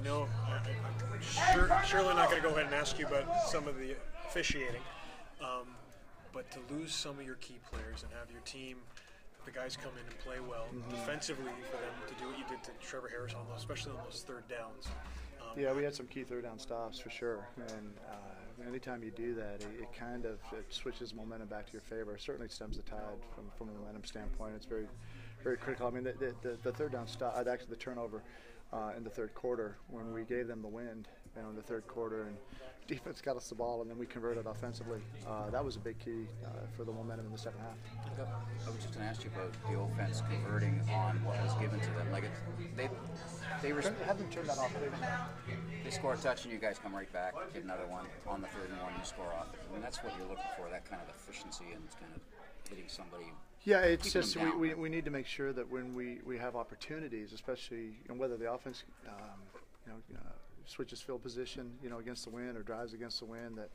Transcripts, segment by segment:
know I'm surely not going to go ahead and ask you about some of the officiating, but to lose some of your key players and have your team, the guys come in and play well defensively, for them to do what you did to Trevor Harris on those, especially on those third downs. Yeah, we had some key third down stops for sure, and anytime you do that, it kind of switches momentum back to your favor. It certainly stems the tide from a momentum standpoint. It's very, very critical. I mean, the third down stop, actually the turnover in the third quarter, when we gave them the wind, in the third quarter, and defense got us the ball, and then we converted offensively. That was a big key for the momentum in the second half. I was just going to ask you about the offense converting on what was given to them. Like they haven't turned that off. They score a touch and you guys come right back, get another one on the third and one, you score off it. I mean, that's what you're looking for, that kind of efficiency and kind of hitting somebody. Yeah, it's just we need to make sure that when we have opportunities, especially whether the offense switches field position against the wind or drives against the wind, that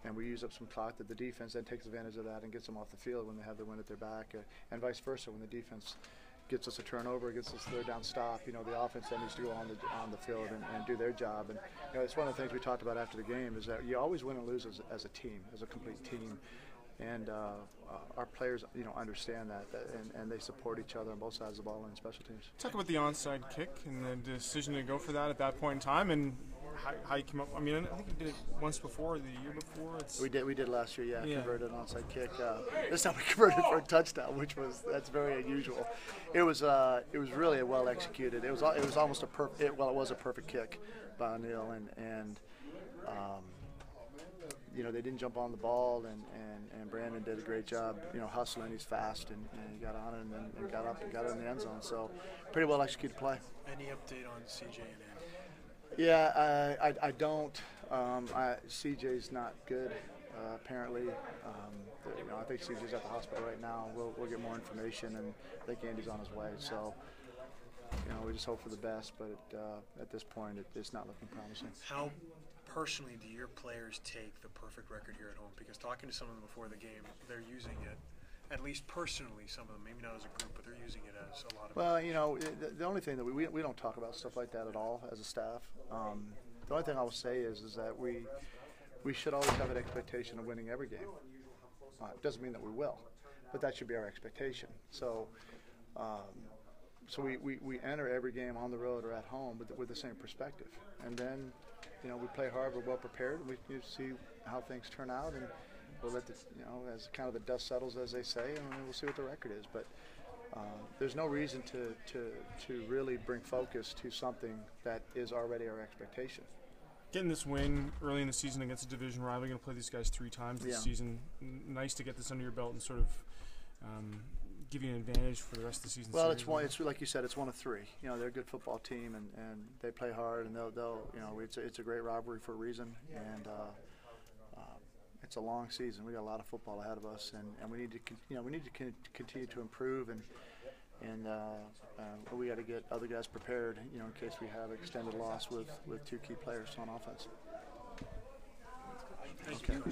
and we use up some clock, that the defense then takes advantage of that and gets them off the field when they have the wind at their back, and vice versa. When the defense gets us a turnover, gets us a third down stop, the offense then needs to go on the field and do their job. And it's one of the things we talked about after the game, is that you always win and lose as a team, as a complete team. And our players, understand that, and they support each other on both sides of the ball and special teams. Talk about the onside kick and the decision to go for that at that point in time, and how you came up. I mean, I think you did it once before, the year before. We did last year, yeah. Converted an onside kick. This time we converted for a touchdown, that's very unusual. It was really well executed. It was almost it was a perfect kick by O'Neal, and they didn't jump on the ball, and Brandon did a great job, hustling. He's fast, and he got on it and then got up and got it in the end zone. So pretty well executed play. Any update on CJ and Andy? Yeah, I don't. CJ's not good, apparently. I think CJ's at the hospital right now. We'll get more information, and I think Andy's on his way. So, we just hope for the best, but at this point, it's not looking promising. How personally do your players take the perfect record here at home? Because talking to some of them before the game, they're using it, at least personally, some of them, maybe not as a group, but they're using it as a lot of. Well, the only thing that we don't talk about stuff like that at all as a staff. The only thing I will say is that we should always have an expectation of winning every game. It doesn't mean that we will, but that should be our expectation. So we enter every game on the road or at home with the same perspective, and then we play hard, we're well prepared, we see how things turn out, and we'll let as kind of the dust settles, as they say, and we'll see what the record is. But there's no reason to really bring focus to something that is already our expectation. Getting this win early in the season against a division rival, you're going to play these guys 3 times this season. Nice to get this under your belt and sort of give you an advantage for the rest of the season. Well, it's like you said, it's one of 3. They're a good football team, and they play hard, and they'll it's a great rivalry for a reason, and it's a long season. We got a lot of football ahead of us, and we need to continue to improve, and we got to get other guys prepared, in case we have extended loss with 2 key players on offense. Thank you.